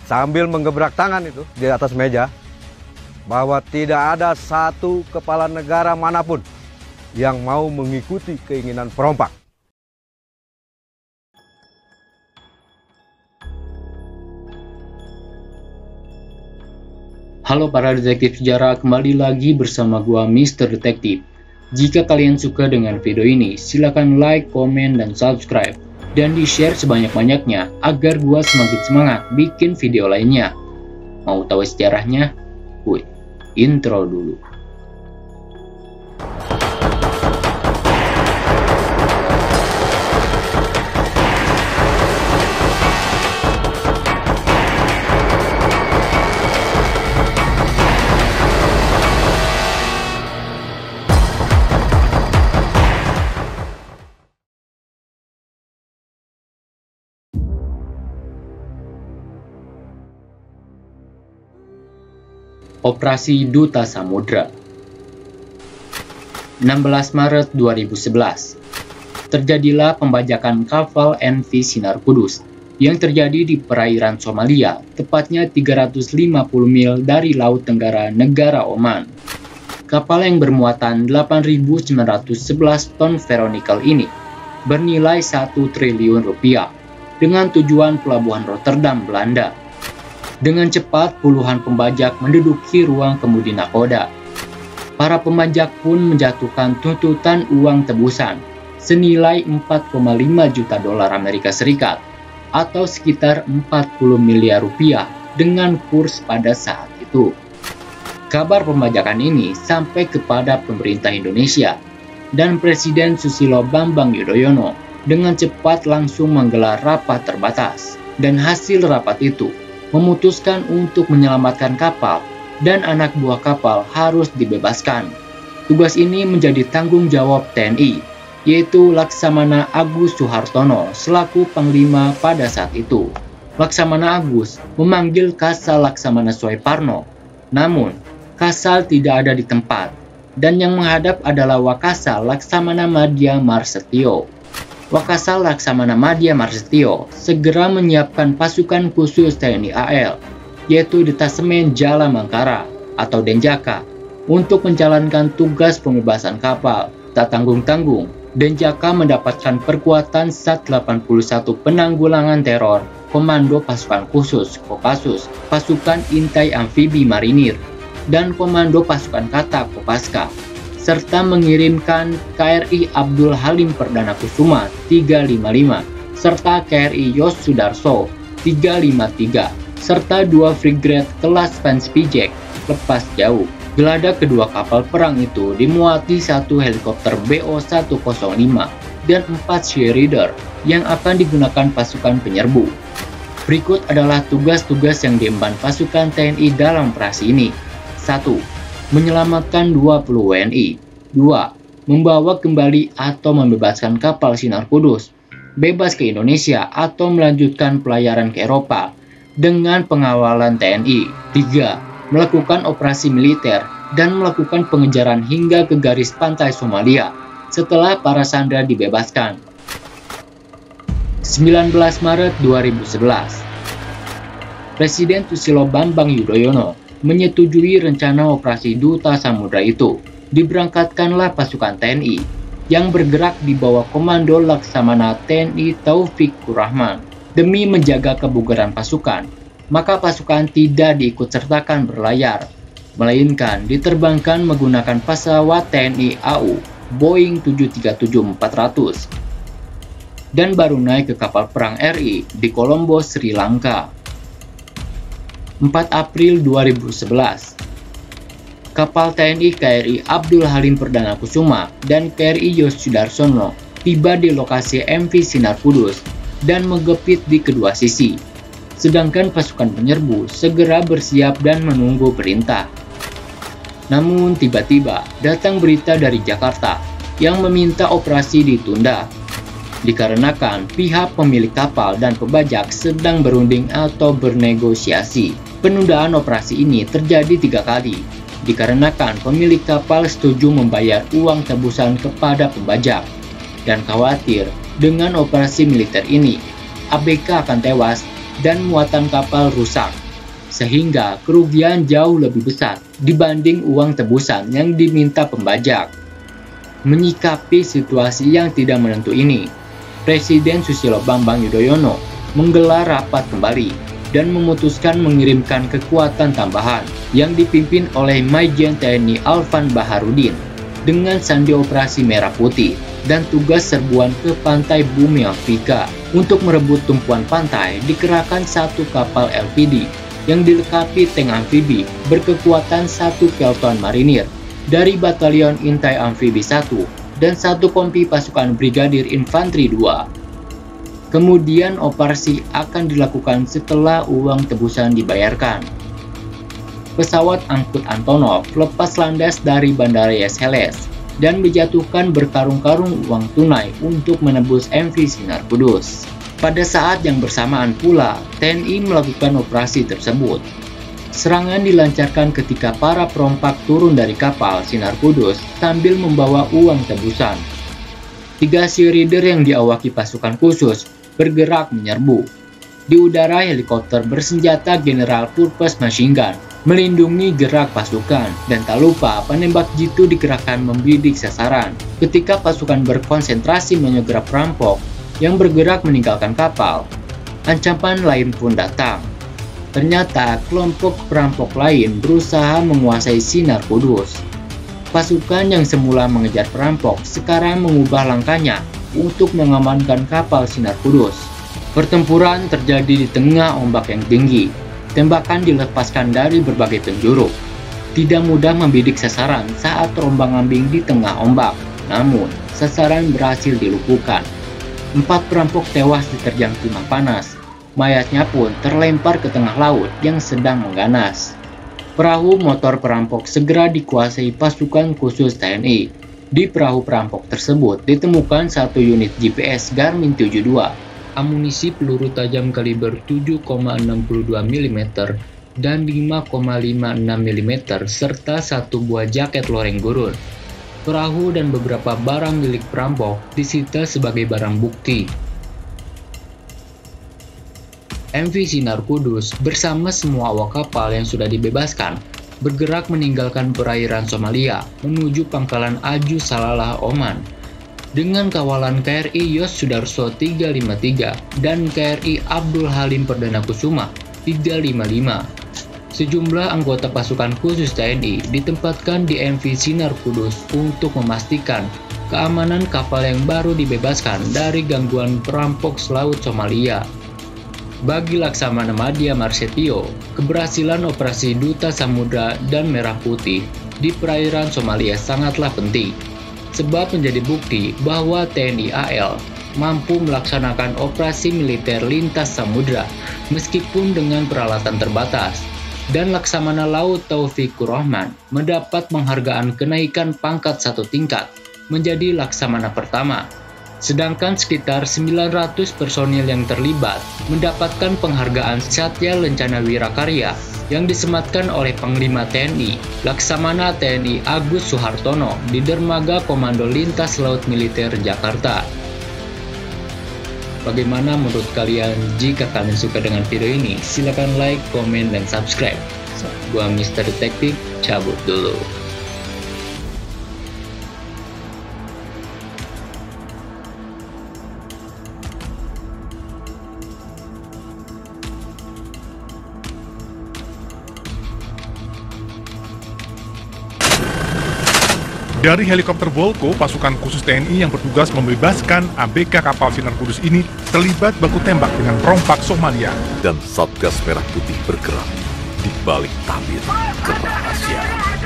sambil menggebrak tangan itu di atas meja bahwa tidak ada satu kepala negara manapun yang mau mengikuti keinginan perompak. Halo para detektif sejarah, kembali lagi bersama gua Mr. Detektif. Jika kalian suka dengan video ini, silakan like, komen, dan subscribe. Dan di-share sebanyak-banyaknya agar gua semakin semangat bikin video lainnya. Mau tahu sejarahnya? Wih, intro dulu. Operasi Duta Samudra. 16 Maret 2011, terjadilah pembajakan kapal MV Sinar Kudus yang terjadi di perairan Somalia, tepatnya 350 mil dari Laut Tenggara negara Oman. Kapal yang bermuatan 8.911 ton ferronikel ini bernilai 1 triliun rupiah dengan tujuan pelabuhan Rotterdam, Belanda. Dengan cepat, puluhan pembajak menduduki ruang kemudi nakoda. Para pembajak pun menjatuhkan tuntutan uang tebusan senilai 4,5 juta dolar Amerika Serikat atau sekitar 40 miliar rupiah dengan kurs pada saat itu. Kabar pembajakan ini sampai kepada pemerintah Indonesia dan Presiden Susilo Bambang Yudhoyono dengan cepat langsung menggelar rapat terbatas, dan hasil rapat itu memutuskan untuk menyelamatkan kapal dan anak buah kapal harus dibebaskan. Tugas ini menjadi tanggung jawab TNI, yaitu Laksamana Agus Suhartono selaku Panglima pada saat itu. Laksamana Agus memanggil Kasal Laksamana Soeparno, namun Kasal tidak ada di tempat, dan yang menghadap adalah Wakasal Laksamana Madya Marsetio. Wakasal Laksamana Madya Marsetio segera menyiapkan pasukan khusus TNI AL, yaitu Detasemen Jala Mangkara atau Denjaka, untuk menjalankan tugas pembebasan kapal. Tak tanggung-tanggung, Denjaka mendapatkan perkuatan Sat 81 Penanggulangan Teror, Komando Pasukan Khusus Kopassus, Pasukan Intai Amfibi Marinir, dan Komando Pasukan Kata Kopaska, serta mengirimkan KRI Abdul Halim Perdana Kusuma 355, serta KRI Yos Sudarso 353, serta 2 frigate kelas Vanspijek lepas jauh. Geladak kedua kapal perang itu dimuati 1 helikopter BO-105 dan 4 Sherider yang akan digunakan pasukan penyerbu. Berikut adalah tugas-tugas yang diemban pasukan TNI dalam operasi ini. 1. Menyelamatkan 20 WNI. 2. Membawa kembali atau membebaskan kapal Sinar Kudus bebas ke Indonesia atau melanjutkan pelayaran ke Eropa dengan pengawalan TNI. 3. Melakukan operasi militer dan melakukan pengejaran hingga ke garis pantai Somalia setelah para sandera dibebaskan. 19 Maret 2011, Presiden Susilo Bambang Yudhoyono menyetujui rencana operasi Duta Samudra itu. Diberangkatkanlah pasukan TNI yang bergerak di bawah komando Laksamana TNI Taufikur Rahman. Demi menjaga kebugaran pasukan, maka pasukan tidak diikutsertakan berlayar, melainkan diterbangkan menggunakan pesawat TNI AU Boeing 737-400 dan baru naik ke kapal perang RI di Colombo, Sri Lanka. 4 April 2011, kapal TNI KRI Abdul Halim Perdana Kusuma dan KRI Yos Sudarsono tiba di lokasi MV Sinar Kudus dan menggepit di kedua sisi, sedangkan pasukan penyerbu segera bersiap dan menunggu perintah. Namun tiba-tiba datang berita dari Jakarta yang meminta operasi ditunda, dikarenakan pihak pemilik kapal dan pembajak sedang berunding atau bernegosiasi. Penundaan operasi ini terjadi 3 kali, dikarenakan pemilik kapal setuju membayar uang tebusan kepada pembajak, dan khawatir dengan operasi militer ini, ABK akan tewas dan muatan kapal rusak, sehingga kerugian jauh lebih besar dibanding uang tebusan yang diminta pembajak. Menyikapi situasi yang tidak menentu ini, Presiden Susilo Bambang Yudhoyono menggelar rapat kembali dan memutuskan mengirimkan kekuatan tambahan yang dipimpin oleh Majen TNI Alvan Baharudin dengan sandi operasi Merah Putih dan tugas serbuan ke pantai Bumi Afrika untuk merebut tumpuan pantai dikerahkan satu kapal LPD yang dilengkapi tank amfibi berkekuatan 1 Pelton Marinir dari Batalion Intai Amfibi 1 dan 1 kompi pasukan Brigadir Infanteri 2. Kemudian operasi akan dilakukan setelah uang tebusan dibayarkan. Pesawat angkut Antonov lepas landas dari Bandara Yeseles dan dijatuhkan berkarung-karung uang tunai untuk menebus MV Sinar Kudus. Pada saat yang bersamaan pula, TNI melakukan operasi tersebut. Serangan dilancarkan ketika para perompak turun dari kapal Sinar Kudus sambil membawa uang tebusan. 3 Sea Rider yang diawaki pasukan khusus bergerak menyerbu. Di udara, helikopter bersenjata General Purpose Machine Gun melindungi gerak pasukan, dan tak lupa penembak jitu dikerahkan membidik sasaran ketika pasukan berkonsentrasi menyergap perampok yang bergerak meninggalkan kapal. Ancaman lain pun datang. Ternyata kelompok perampok lain berusaha menguasai Sinar Kudus. Pasukan yang semula mengejar perampok sekarang mengubah langkahnya untuk mengamankan kapal Sinar Kudus. Pertempuran terjadi di tengah ombak yang tinggi. Tembakan dilepaskan dari berbagai penjuru. Tidak mudah membidik sasaran saat terombang-ambing di tengah ombak. Namun, sasaran berhasil dilumpuhkan. 4 perampok tewas diterjang timah panas. Mayatnya pun terlempar ke tengah laut yang sedang mengganas. Perahu motor perampok segera dikuasai pasukan khusus TNI. Di perahu perampok tersebut ditemukan 1 unit GPS Garmin 72. Amunisi peluru tajam kaliber 7,62 mm dan 5,56 mm serta 1 buah jaket loreng gurun. Perahu dan beberapa barang milik perampok disita sebagai barang bukti. MV Sinar Kudus bersama semua awak kapal yang sudah dibebaskan bergerak meninggalkan perairan Somalia menuju pangkalan Aju Salalah, Oman. Dengan kawalan KRI Yos Sudarso 353 dan KRI Abdul Halim Perdana Kusuma 355. Sejumlah anggota pasukan khusus TNI ditempatkan di MV Sinar Kudus untuk memastikan keamanan kapal yang baru dibebaskan dari gangguan perampok selaut Somalia. Bagi Laksamana Madya Marsetio, keberhasilan operasi Duta Samudra dan Merah Putih di perairan Somalia sangatlah penting, sebab menjadi bukti bahwa TNI AL mampu melaksanakan operasi militer lintas samudra meskipun dengan peralatan terbatas. Dan Laksamana Laut Taufikur Rahman mendapat penghargaan kenaikan pangkat 1 tingkat menjadi Laksamana pertama. Sedangkan sekitar 900 personil yang terlibat mendapatkan penghargaan Satya Lencana Wirakarya yang disematkan oleh Panglima TNI, Laksamana TNI Agus Suhartono di Dermaga Komando Lintas Laut Militer Jakarta. Bagaimana menurut kalian? Jika kalian suka dengan video ini, silakan like, komen, dan subscribe. Gua Mr. Detektif, cabut dulu. Dari helikopter Volko, pasukan khusus TNI yang bertugas membebaskan ABK kapal Sinar Kudus ini terlibat baku tembak dengan perompak Somalia. Dan Satgas Merah Putih bergerak di balik tabir kerahasiaan.